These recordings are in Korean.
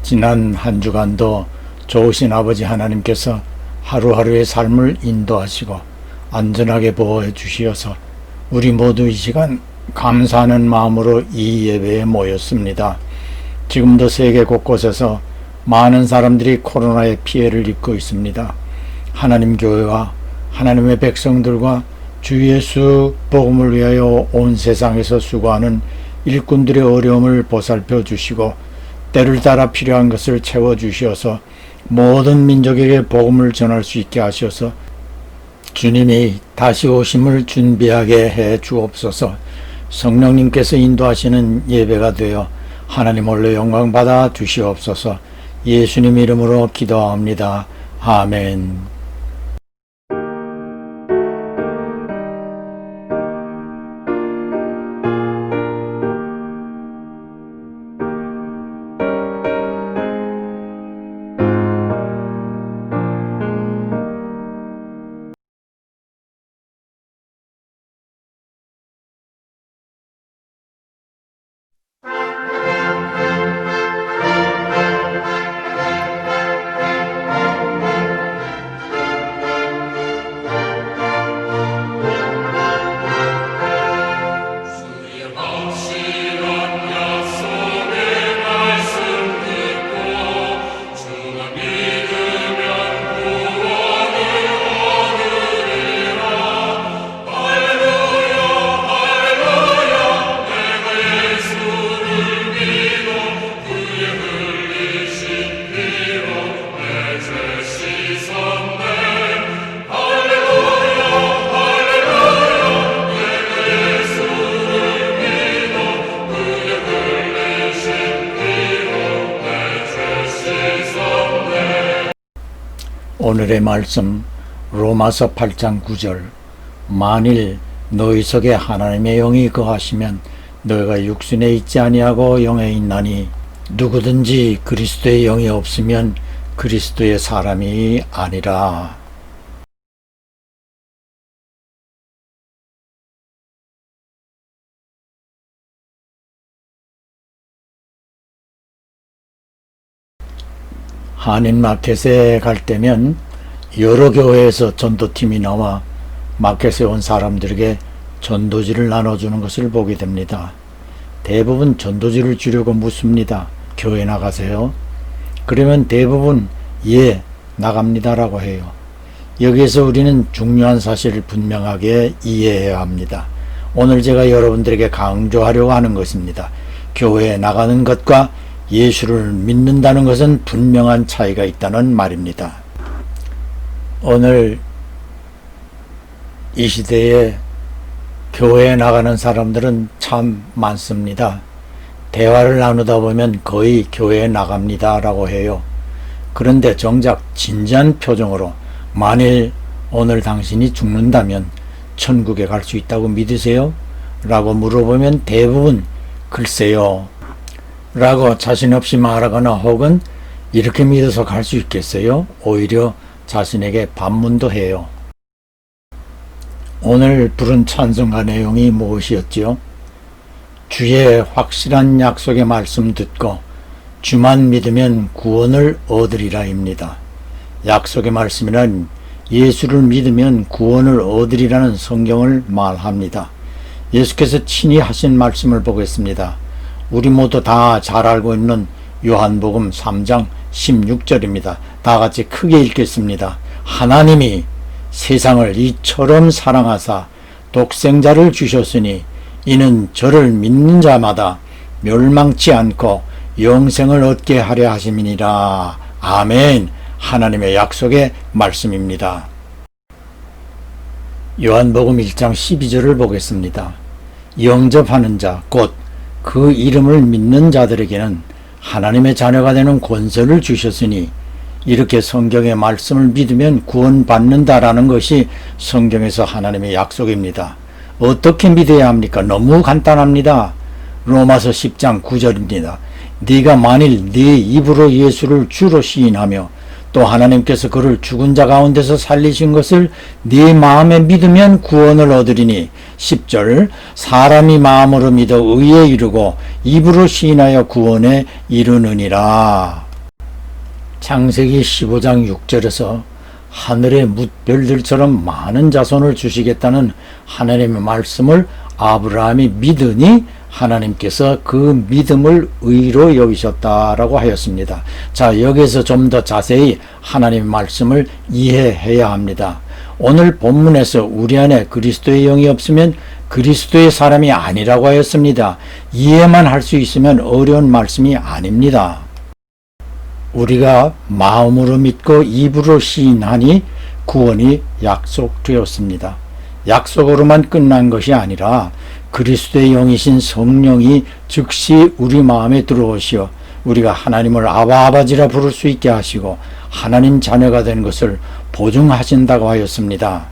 지난 한 주간도 좋으신 아버지 하나님께서 하루하루의 삶을 인도하시고 안전하게 보호해 주시어서 우리 모두 이 시간 감사하는 마음으로 이 예배에 모였습니다. 지금도 세계 곳곳에서 많은 사람들이 코로나의 피해를 입고 있습니다. 하나님 교회와 하나님의 백성들과 주 예수 복음을 위하여 온 세상에서 수고하는 일꾼들의 어려움을 보살펴 주시고 때를 따라 필요한 것을 채워주시어서 모든 민족에게 복음을 전할 수 있게 하셔서 주님이 다시 오심을 준비하게 해 주옵소서. 성령님께서 인도하시는 예배가 되어 하나님 홀로 영광 받아 주시옵소서. 예수님 이름으로 기도합니다. 아멘. 오늘의 말씀 로마서 8장 9절. 만일 너희 속에 하나님의 영이 거하시면 너희가 육신에 있지 아니하고 영에 있나니 누구든지 그리스도의 영이 없으면 그리스도의 사람이 아니라. 한인마켓에 갈 때면 여러 교회에서 전도팀이 나와 마켓에 온 사람들에게 전도지를 나눠주는 것을 보게 됩니다. 대부분 전도지를 주려고 묻습니다. 교회 나가세요? 그러면 대부분 예, 나갑니다 라고 해요. 여기에서 우리는 중요한 사실을 분명하게 이해해야 합니다. 오늘 제가 여러분들에게 강조하려고 하는 것입니다. 교회에 나가는 것과 예수를 믿는다는 것은 분명한 차이가 있다는 말입니다. 오늘 이 시대에 교회에 나가는 사람들은 참 많습니다. 대화를 나누다 보면 거의 교회에 나갑니다 라고 해요. 그런데 정작 진지한 표정으로 만일 오늘 당신이 죽는다면 천국에 갈 수 있다고 믿으세요? 라고 물어보면 대부분 글쎄요 라고 자신 없이 말하거나 혹은 이렇게 믿어서 갈 수 있겠어요? 오히려 자신에게 반문도 해요. 오늘 부른 찬송가 내용이 무엇이었지요? 주의 확실한 약속의 말씀 듣고 주만 믿으면 구원을 얻으리라입니다. 약속의 말씀이란 예수를 믿으면 구원을 얻으리라는 성경을 말합니다. 예수께서 친히 하신 말씀을 보겠습니다. 우리 모두 다 잘 알고 있는 요한복음 3장 16절입니다. 다 같이 크게 읽겠습니다. 하나님이 세상을 이처럼 사랑하사 독생자를 주셨으니 이는 저를 믿는 자마다 멸망치 않고 영생을 얻게 하려 하심이니라. 아멘. 하나님의 약속의 말씀입니다. 요한복음 1장 12절을 보겠습니다. 영접하는 자, 곧 그 이름을 믿는 자들에게는 하나님의 자녀가 되는 권세를 주셨으니 이렇게 성경의 말씀을 믿으면 구원받는다라는 것이 성경에서 하나님의 약속입니다. 어떻게 믿어야 합니까? 너무 간단합니다. 로마서 10장 9절입니다. 네가 만일 네 입으로 예수를 주로 시인하며 또 하나님께서 그를 죽은 자 가운데서 살리신 것을 네 마음에 믿으면 구원을 얻으리니 10절 사람이 마음으로 믿어 의에 이르고 입으로 시인하여 구원에 이르느니라. 창세기 15장 6절에서 하늘의 뭇별들처럼 많은 자손을 주시겠다는 하나님의 말씀을 아브라함이 믿으니 하나님께서 그 믿음을 의로 여기셨다라고 하였습니다. 자, 여기서 좀 더 자세히 하나님의 말씀을 이해해야 합니다. 오늘 본문에서 우리 안에 그리스도의 영이 없으면 그리스도의 사람이 아니라고 하였습니다. 이해만 할 수 있으면 어려운 말씀이 아닙니다. 우리가 마음으로 믿고 입으로 시인하니 구원이 약속되었습니다. 약속으로만 끝난 것이 아니라 그리스도의 영이신 성령이 즉시 우리 마음에 들어오시어 우리가 하나님을 아버지라 부를 수 있게 하시고 하나님 자녀가 된 것을 보증하신다고 하였습니다.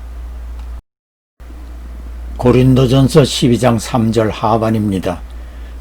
고린도전서 12장 3절 하반입니다.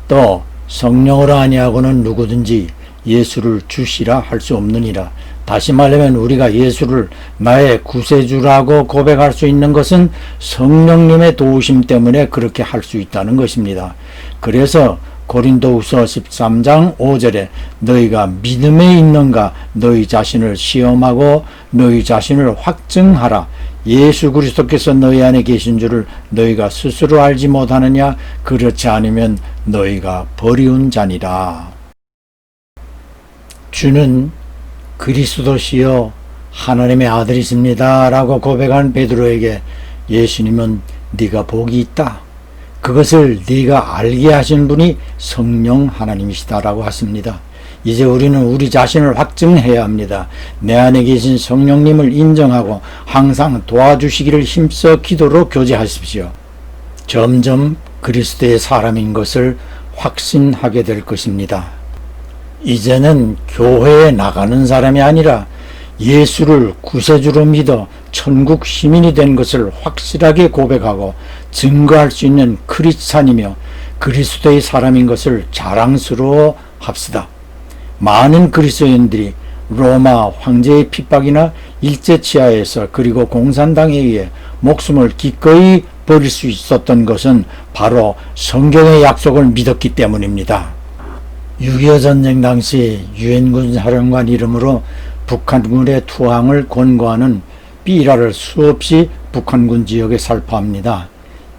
또 성령으로 아니하고는 누구든지 예수를 주시라 할 수 없느니라. 다시 말하면 우리가 예수를 나의 구세주라고 고백할 수 있는 것은 성령님의 도우심 때문에 그렇게 할 수 있다는 것입니다. 그래서 고린도후서 13장 5절에 너희가 믿음에 있는가 너희 자신을 시험하고 너희 자신을 확증하라. 예수 그리스도께서 너희 안에 계신 줄을 너희가 스스로 알지 못하느냐? 그렇지 않으면 너희가 버리운 자니라. 주는 그리스도시여 하나님의 아들이십니다 라고 고백한 베드로에게 예수님은 네가 복이 있다. 그것을 네가 알게 하신 분이 성령 하나님이시다라고 하십니다. 이제 우리는 우리 자신을 확증해야 합니다. 내 안에 계신 성령님을 인정하고 항상 도와주시기를 힘써 기도로 교제하십시오. 점점 그리스도의 사람인 것을 확신하게 될 것입니다. 이제는 교회에 나가는 사람이 아니라 예수를 구세주로 믿어 천국 시민이 된 것을 확실하게 고백하고 증거할 수 있는 크리스찬이며 그리스도의 사람인 것을 자랑스러워 합시다. 많은 그리스도인들이 로마 황제의 핍박이나 일제치하에서 그리고 공산당에 의해 목숨을 기꺼이 버릴 수 있었던 것은 바로 성경의 약속을 믿었기 때문입니다. 6.25 전쟁 당시 유엔군 사령관 이름으로 북한군의 투항을 권고하는 삐라를 수없이 북한군 지역에 살포합니다.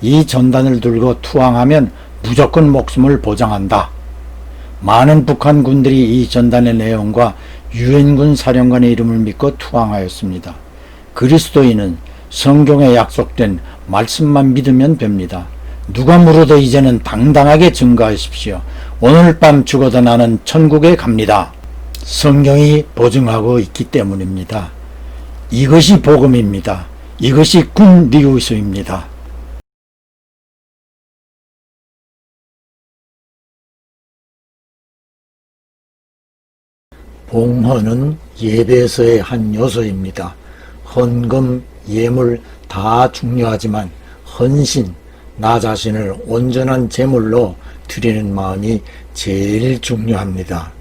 이 전단을 들고 투항하면 무조건 목숨을 보장한다. 많은 북한군들이 이 전단의 내용과 유엔군 사령관의 이름을 믿고 투항하였습니다. 그리스도인은 성경에 약속된 말씀만 믿으면 됩니다. 누가 물어도 이제는 당당하게 증거하십시오. 오늘 밤 죽어도 나는 천국에 갑니다. 성경이 보증하고 있기 때문입니다. 이것이 복음입니다. 이것이 굿뉴스입니다. 봉헌은 예배에서의 한 요소입니다. 헌금, 예물 다 중요하지만 헌신, 나 자신을 온전한 제물로 드리는 마음이 제일 중요합니다.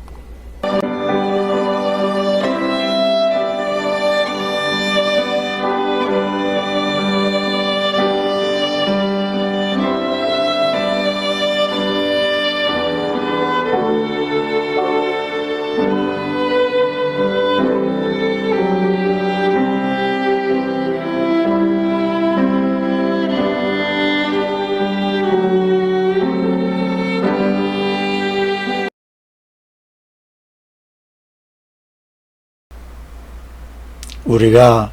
우리가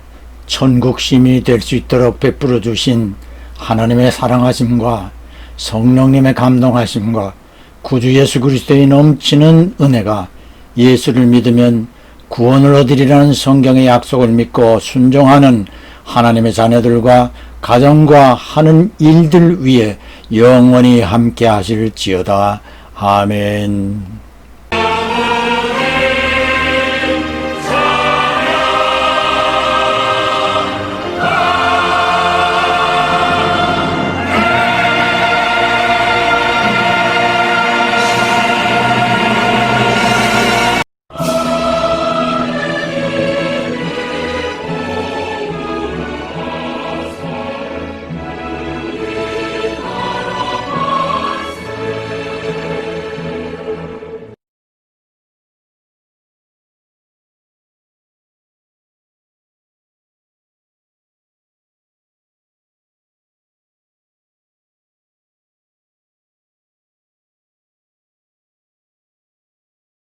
천국 시민이 될 수 있도록 베풀어 주신 하나님의 사랑하심과 성령님의 감동하심과 구주 예수 그리스도의 넘치는 은혜가 예수를 믿으면 구원을 얻으리라는 성경의 약속을 믿고 순종하는 하나님의 자녀들과 가정과 하는 일들 위에 영원히 함께 하실지어다. 아멘.